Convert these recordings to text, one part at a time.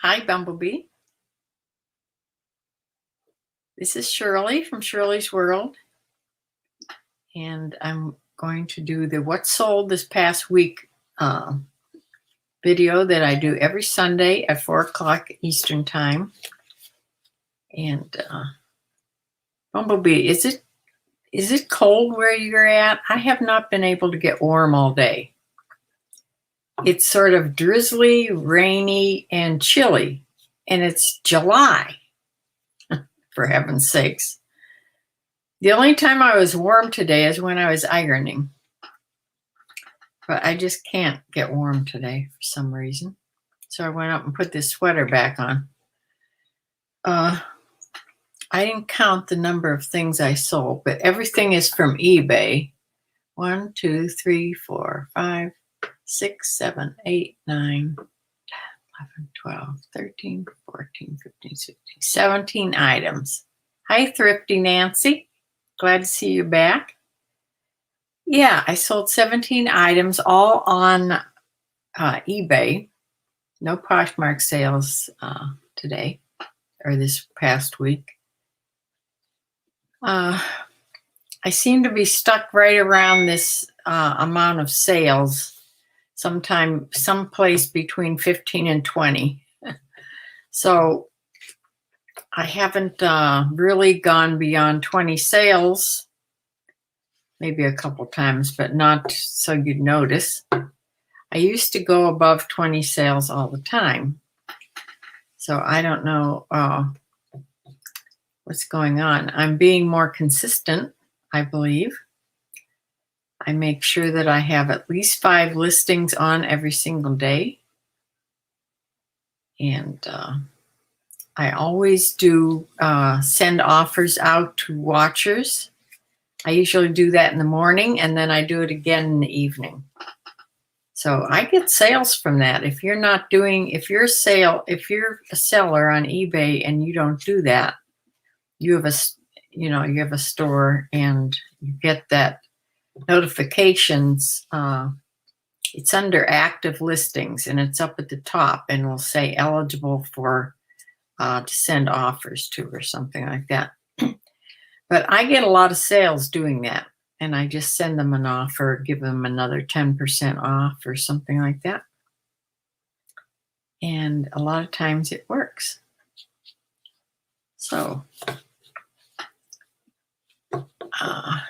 Hi, Bumblebee. This is Shirley from Shirley's World, and I'm going to do the What Sold This Past Week video that I do every Sunday at 4 o'clock Eastern Time. And Bumblebee, is it cold where you're at? I have not been able to get warm all day. It's sort of drizzly, rainy, and chilly, and it's July, for heaven's sakes. The only time I was warm today is when I was ironing. But I just can't get warm today for some reason. So I went up and put this sweater back on. I didn't count the number of things I sold, but everything is from eBay. 1, 2, 3, 4, 5, 6, 7, 8, 9, 10, 11, 12, 13, 14, 15, 16, 17 items. Hi, Thrifty Nancy. Glad to see you back. Yeah, I sold 17 items, all on eBay. No Poshmark sales today or this past week. I seem to be stuck right around this amount of sales, someplace between 15 and 20. So I haven't really gone beyond 20 sales. Maybe a couple times, but not so you'd notice. I used to go above 20 sales all the time. So I don't know what's going on. I'm being more consistent, I believe. I make sure that I have at least 5 listings on every single day. And I always do send offers out to watchers. I usually do that in the morning, and then I do it again in the evening. So I get sales from that. If you're a seller on eBay and you don't do that, you have a store and you get that notifications. It's under active listings and it's up at the top and will say eligible for to send offers to or something like that. But I get a lot of sales doing that, and I just send them an offer, give them another 10% off or something like that. And a lot of times it works. So I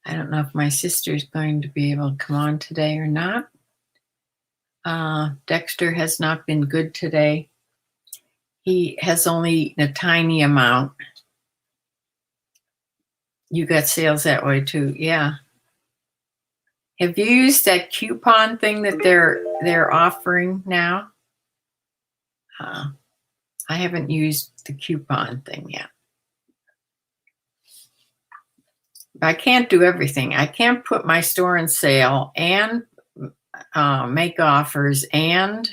don't know if my sister's going to be able to come on today or not. Dexter has not been good today. He has only eaten a tiny amount. You got sales that way too, yeah. Have you used that coupon thing that they're offering now? I haven't used the coupon thing yet. I can't do everything. I can't put my store in sale and make offers and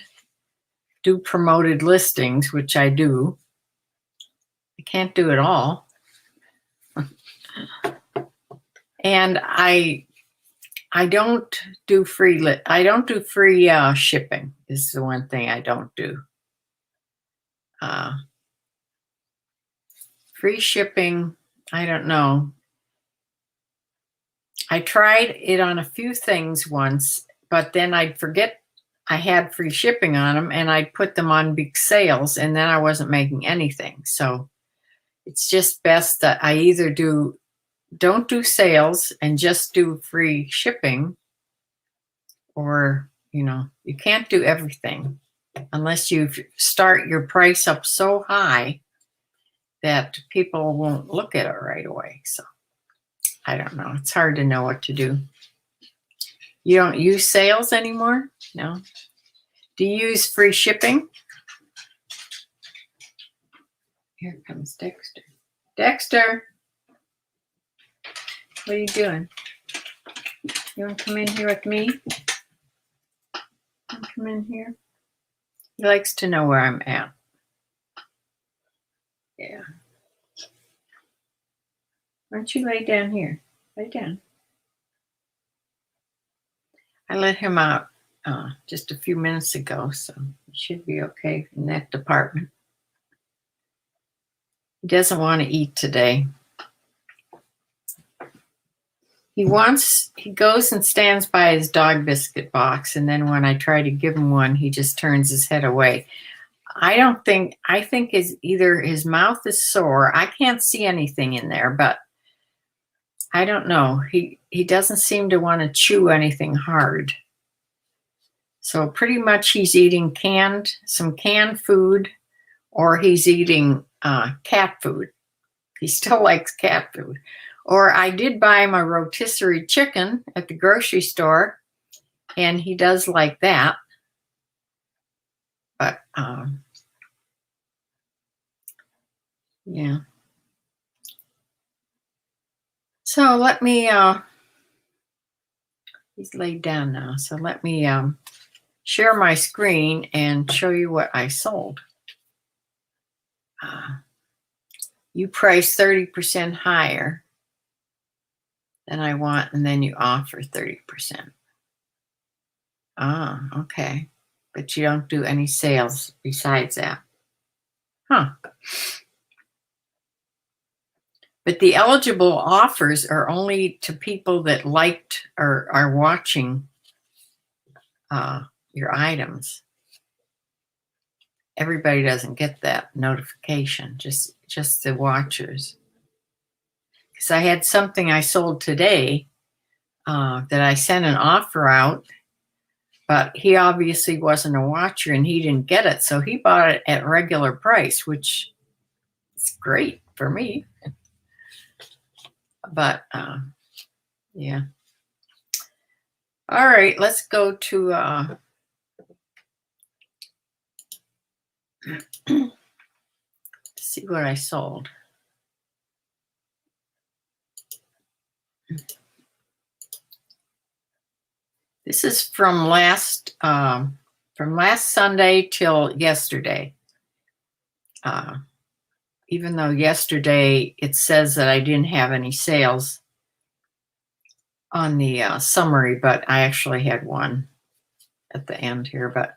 do promoted listings, which I do. I can't do it all. And I don't do free shipping is the one thing I don't do. Free shipping, I don't know. I tried it on a few things once, but then I'd forget I had free shipping on them and I'd put them on big sales and then I wasn't making anything. So it's just best that I either don't do sales and just do free shipping, or, you can't do everything unless you start your price up so high that people won't look at it right away. So I don't know. It's hard to know what to do. You don't use sales anymore? No. Do you use free shipping? Here comes Dexter. Dexter, what are you doing? You want to come in here with me? Come in here. He likes to know where I'm at. Yeah. Why don't you lay down here? Lay down. I let him out just a few minutes ago, so he should be okay in that department. He doesn't want to eat today. He goes and stands by his dog biscuit box, and then when I try to give him one, he just turns his head away. I think either his mouth is sore. I can't see anything in there, but I don't know. He doesn't seem to want to chew anything hard. So pretty much he's eating some canned food, or he's eating cat food. He still likes cat food. Or I did buy him a rotisserie chicken at the grocery store, and he does like that. But, yeah. So let me, he's laid down now. So let me share my screen and show you what I sold. You price 30% higher than I want, and then you offer 30%. Okay. But you don't do any sales besides that. Huh. But the eligible offers are only to people that liked or are watching your items. Everybody doesn't get that notification, just the watchers. Because I had something I sold today that I sent an offer out, but he obviously wasn't a watcher and he didn't get it. So he bought it at regular price, which is great for me. But yeah. All right, let's go to see what I sold. This is from last Sunday till yesterday. Even though yesterday it says that I didn't have any sales on the summary, but I actually had one at the end here. But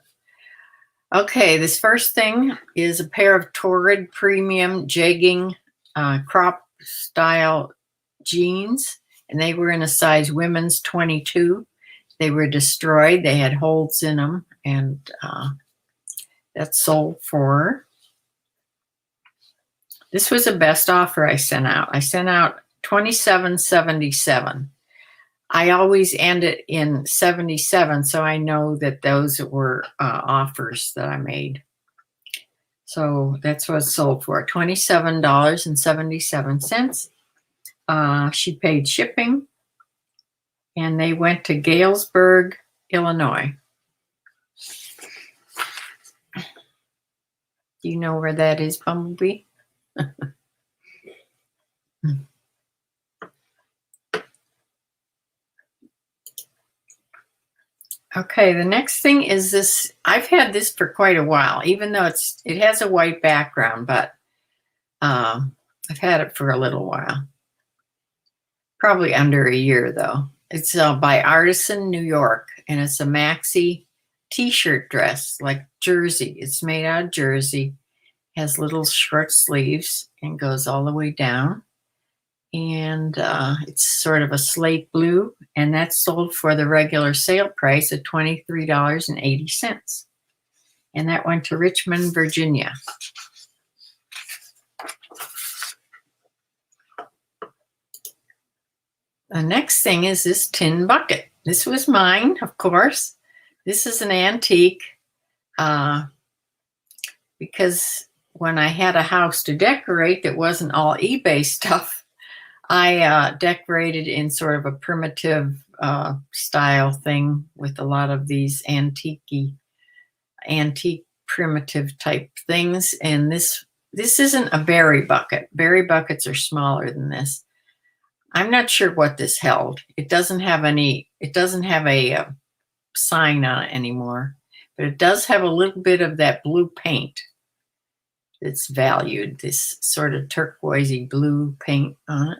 okay, this first thing is a pair of Torrid Premium Jegging crop style jeans, and they were in a size women's 22. They were destroyed. They had holes in them, and that sold for. This was the best offer I sent out. I sent out $27.77. I always end it in 77, so I know that those were offers that I made. So that's what it sold for, $27.77. She paid shipping, and they went to Galesburg, Illinois. Do you know where that is, Bumblebee? Okay, the next thing is this. I've had this for quite a while, even though it has a white background, but I've had it for a little while. Probably under a year, though. It's by Artisan New York, and it's a maxi t-shirt dress, like jersey. It's made out of jersey, has little short sleeves, and goes all the way down. And it's sort of a slate blue, and that's sold for the regular sale price of $23.80. And that went to Richmond, Virginia. The next thing is this tin bucket. This was mine, of course. This is an antique because when I had a house to decorate that wasn't all eBay stuff, I decorated in sort of a primitive style thing with a lot of these antique primitive type things. And this isn't a berry bucket. Berry buckets are smaller than this. I'm not sure what this held. It doesn't have a sign on it anymore, but it does have a little bit of that blue paint that's valued, this sort of turquoisey blue paint on it.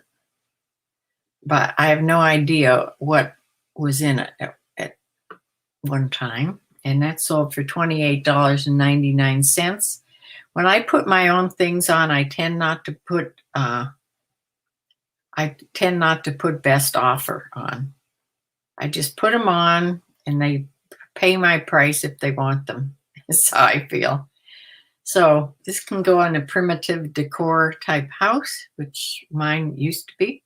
But I have no idea what was in it. one time, and that sold for $28.99. When I put my own things on, I tend not to put best offer on. I just put them on and they pay my price if they want them. That's how I feel. So this can go on a primitive decor type house, which mine used to be.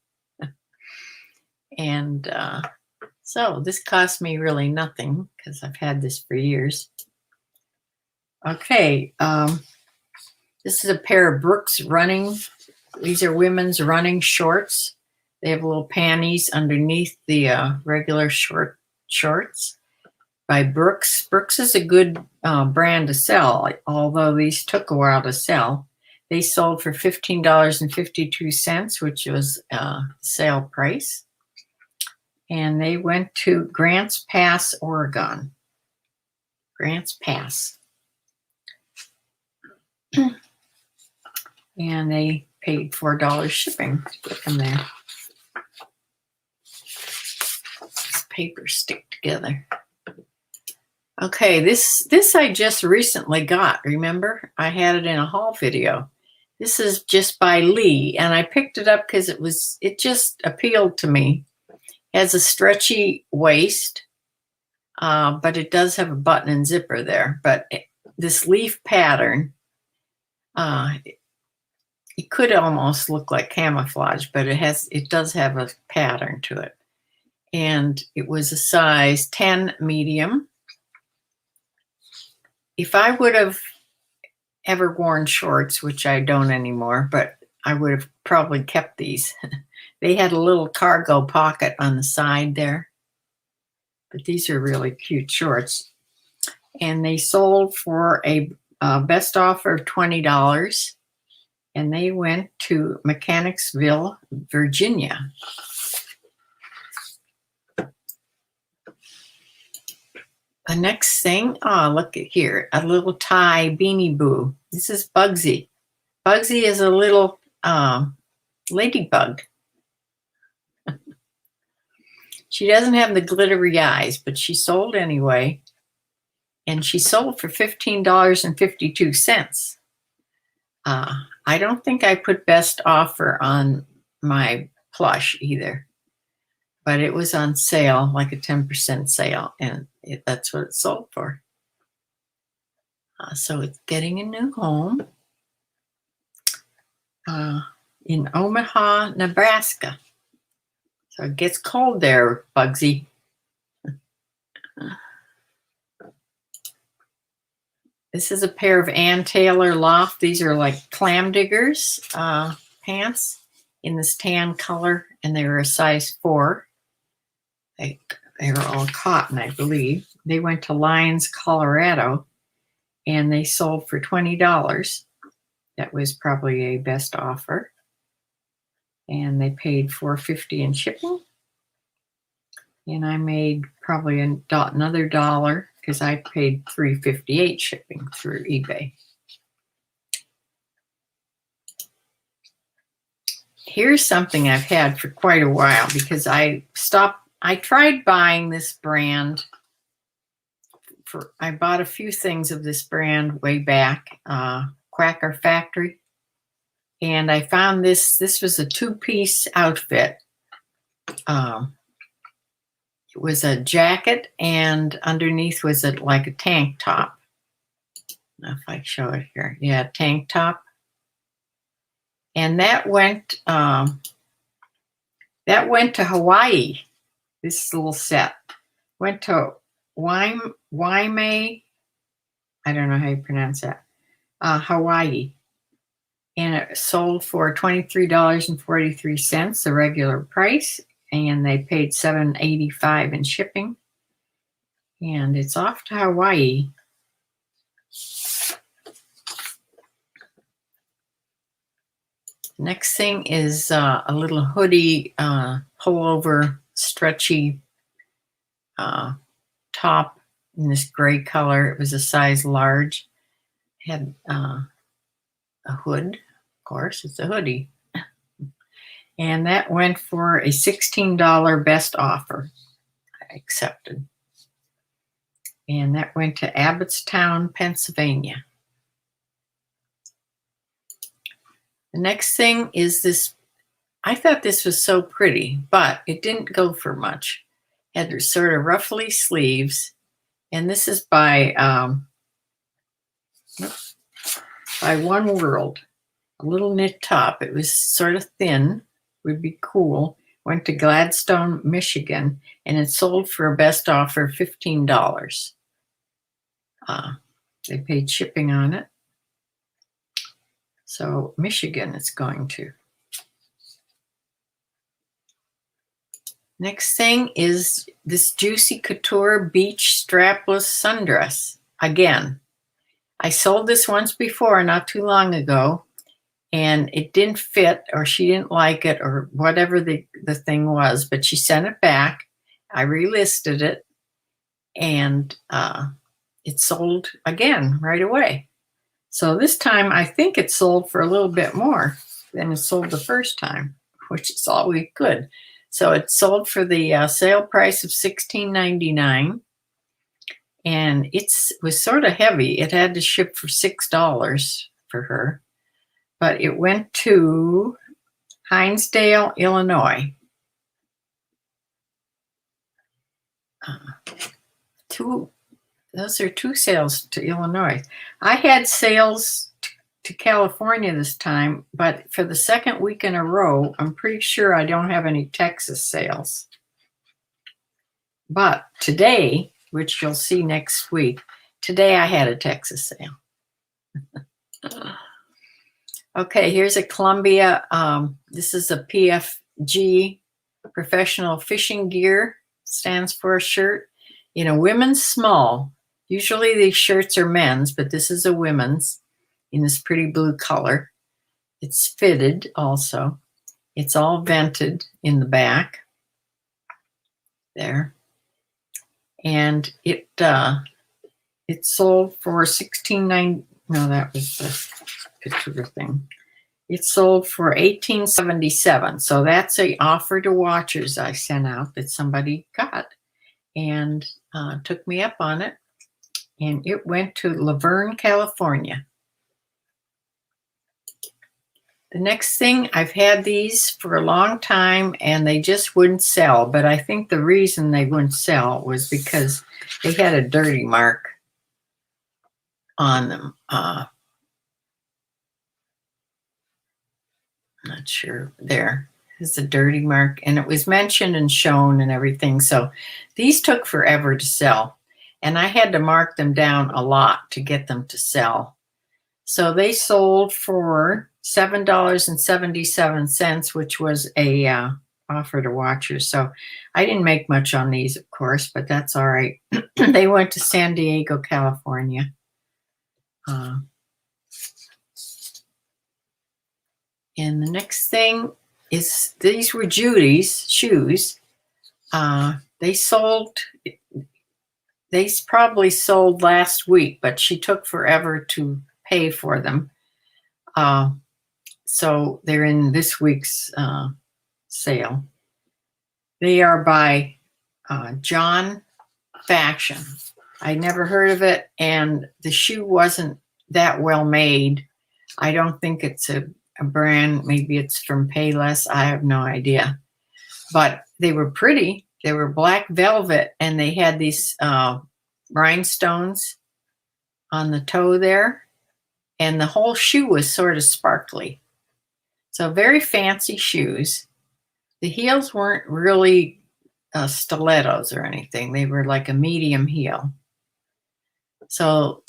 And so this cost me really nothing because I've had this for years. Okay, this is a pair of Brooks running. These are women's running shorts. They have little panties underneath the regular shorts by Brooks. Brooks is a good brand to sell, although these took a while to sell. They sold for $15.52, which was sale price. And they went to Grants Pass, Oregon. Grants Pass. And they paid $4 shipping to get them there. These papers stick together. Okay, this I just recently got, remember? I had it in a haul video. This is just by Lee, and I picked it up because it just appealed to me. It has a stretchy waist, but it does have a button and zipper there. But this leaf pattern, it could almost look like camouflage, but it does have a pattern to it. And it was a size 10 medium. If I would have ever worn shorts, which I don't anymore, but I would have probably kept these. They had a little cargo pocket on the side there. But these are really cute shorts. And they sold for a best offer of $20. And they went to Mechanicsville, Virginia. The next thing, look at here, a little tie Beanie Boo. This is Bugsy. Bugsy is a little ladybug. She doesn't have the glittery eyes, but she sold anyway. And she sold for $15.52. I don't think I put best offer on my plush either. But it was on sale, like a 10% sale, and that's what it sold for. So it's getting a new home in Omaha, Nebraska. So it gets cold there, Bugsy. This is a pair of Ann Taylor Loft. These are like clam diggers pants in this tan color, and they were a size 4. They were all cotton, I believe. They went to Lyons, Colorado, and they sold for $20. That was probably a best offer. And they paid $4.50 in shipping. And I made probably another $1 because I paid $3.58 shipping through eBay. Here's something I've had for quite a while because I tried buying this brand. I bought a few things of this brand way back, Quaker Factory. And I found this was a 2-piece outfit. It was a jacket and underneath was like a tank top. If I show it here. Yeah, tank top. And that went to Hawaii. This little set went to Waimea. I don't know how you pronounce that. Hawaii. And it sold for $23.43, the regular price, and they paid $7.85 in shipping. And it's off to Hawaii. Next thing is a little hoodie pullover stretchy top in this gray color. It was a size large. It had a hood, of course, it's a hoodie. And that went for a $16 best offer. I accepted. And that went to Abbottstown, Pennsylvania. The next thing is this. I thought this was so pretty, but it didn't go for much. Had sort of ruffly sleeves. And this is by One World. A little knit top. It was sort of thin, would be cool. Went to Gladstone, Michigan, and it sold for a best offer $15. They paid shipping on it. So Michigan it's going to. Next thing is this Juicy Couture Beach Strapless Sundress. Again, I sold this once before, not too long ago, and it didn't fit, or she didn't like it, or whatever the thing was, but she sent it back. I relisted it, and it sold again right away. So this time I think it sold for a little bit more than it sold the first time, which is always good. So it sold for the sale price of $16.99, and it was sort of heavy. It had to ship for $6 for her, but it went to Hinsdale, Illinois. Those are two sales to Illinois. I had sales to California this time, but for the second week in a row, I'm pretty sure I don't have any Texas sales. But today, which you'll see next week, today I had a Texas sale. Okay, here's a Columbia. This is a PFG, Professional Fishing Gear, stands for a shirt in a women's small. Usually these shirts are men's, but this is a women's in this pretty blue color. It's fitted also. It's all vented in the back there. And it sold for $16.99. No, that was the picture thing. It sold for $18.77. So that's an offer to watchers I sent out that somebody got and took me up on it. And it went to Laverne, California. The next thing, I've had these for a long time and they just wouldn't sell. But I think the reason they wouldn't sell was because they had a dirty mark on them. Not sure. There is a dirty mark, and it was mentioned and shown and everything. So these took forever to sell, and I had to mark them down a lot to get them to sell. So they sold for $7.77, which was a offer to watchers. So I didn't make much on these, of course, but that's all right. They went to San Diego, California. And the next thing is, these were Judy's shoes. They probably sold last week, but she took forever to pay for them. So they're in this week's sale. They are by John Faction. I never heard of it, and the shoe wasn't that well made. I don't think it's a brand. Maybe it's from Payless. I have no idea. But they were pretty. They were black velvet, and they had these rhinestones on the toe there, and the whole shoe was sort of sparkly. So very fancy shoes. The heels weren't really stilettos or anything. They were like a medium heel. So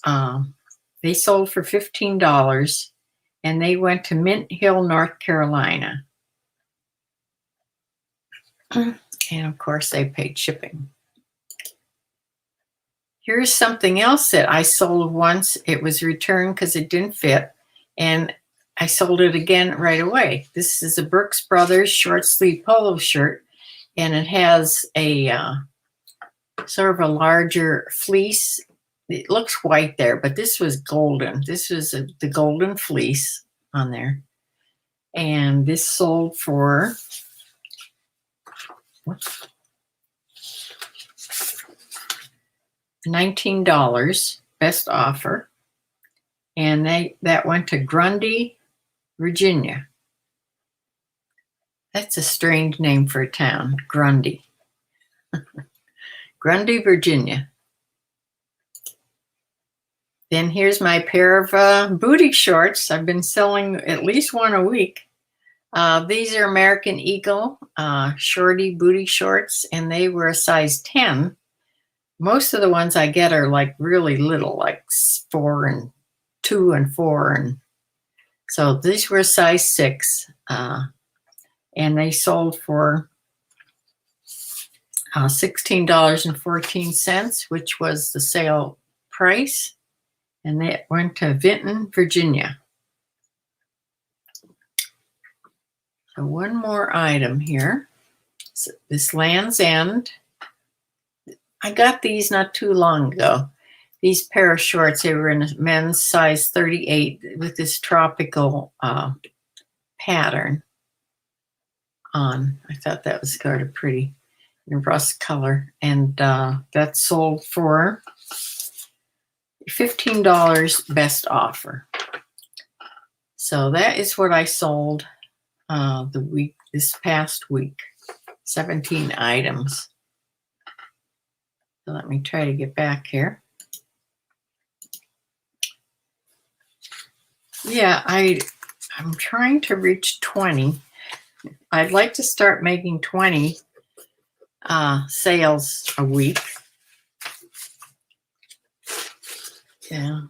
they sold for $15, and they went to Mint Hill, North Carolina. And of course, they paid shipping. Here's something else that I sold once. It was returned because it didn't fit, and I sold it again right away. This is a Brooks Brothers short sleeve polo shirt, and it has a sort of a larger fleece. It looks white there, but this was golden. This was the golden fleece on there. And this sold for $19, best offer. And that went to Grundy, Virginia. That's a strange name for a town, Grundy. Grundy, Virginia. Then here's my pair of booty shorts. I've been selling at least one a week. These are American Eagle shorty booty shorts, and they were a size 10. Most of the ones I get are like really little, like 4 and 2 and 4. And so these were a size 6, and they sold for $16.14, which was the sale price. And they went to Vinton, Virginia. So one more item here. So this Land's End. I got these not too long ago. These pair of shorts, they were in a men's size 38 with this tropical pattern on. I thought that was kind of pretty in rust color. And that sold for $15 best offer. So that is what I sold this past week. 17 items. So let me try to get back here. Yeah, I'm trying to reach 20. I'd like to start making 20 sales a week. Yeah.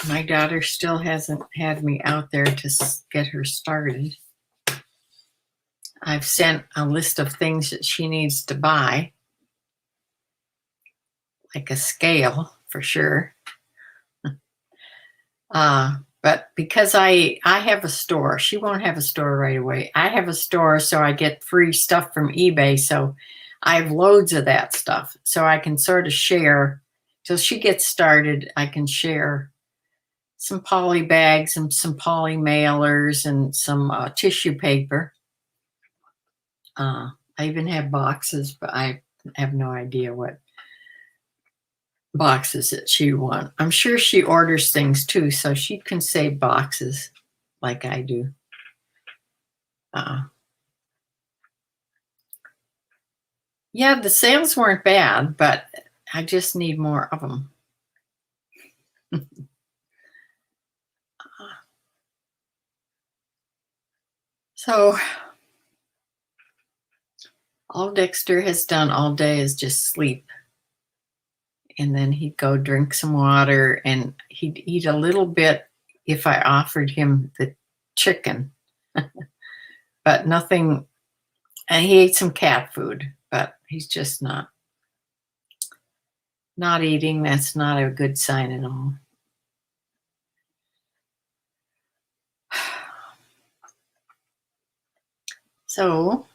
My daughter still hasn't had me out there to get her started. I've sent a list of things that she needs to buy, like a scale for sure. But because I have a store, she won't have a store right away. I have a store, so I get free stuff from eBay. So I have loads of that stuff. So I can sort of share. Till she gets started, I can share some poly bags and some poly mailers and some tissue paper. I even have boxes, but I have no idea what boxes that she wants. I'm sure she orders things too, so she can save boxes like I do. Yeah, the sales weren't bad, but I just need more of them. So all Dexter has done all day is just sleep. And then he'd go drink some water, and he'd eat a little bit if I offered him the chicken. But nothing, and he ate some cat food, but he's just not eating. That's not a good sign at all. So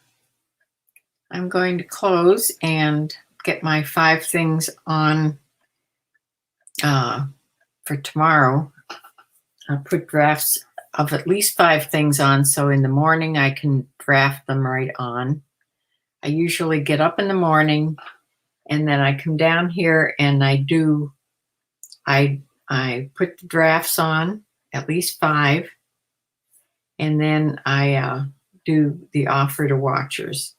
I'm going to close and get my 5 things on for tomorrow. I'll put drafts of at least 5 things on, so in the morning I can draft them right on. I usually get up in the morning, and then I come down here and I put the drafts on, at least 5, and then I do the offer to watchers.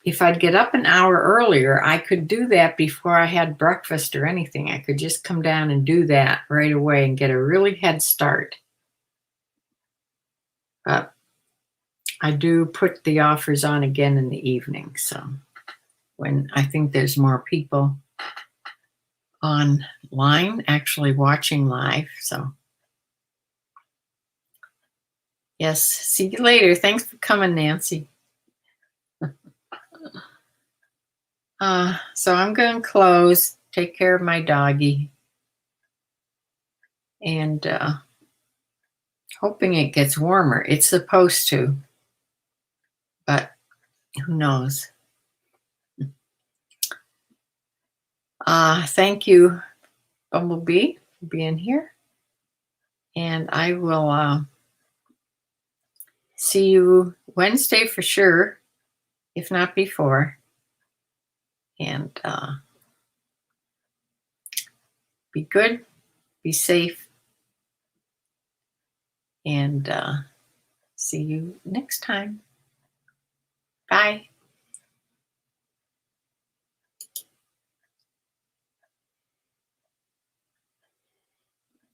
If I'd get up an hour earlier, I could do that before I had breakfast or anything. I could just come down and do that right away and get a really head start. But I do put the offers on again in the evening. So when I think there's more people online actually watching live. So yes, see you later. Thanks for coming, Nancy. So I'm going to close, take care of my doggy, and hoping it gets warmer. It's supposed to, but who knows? Thank you, Bumblebee, for being here, and I will see you Wednesday for sure. if not before. And be good, be safe, and see you next time. Bye.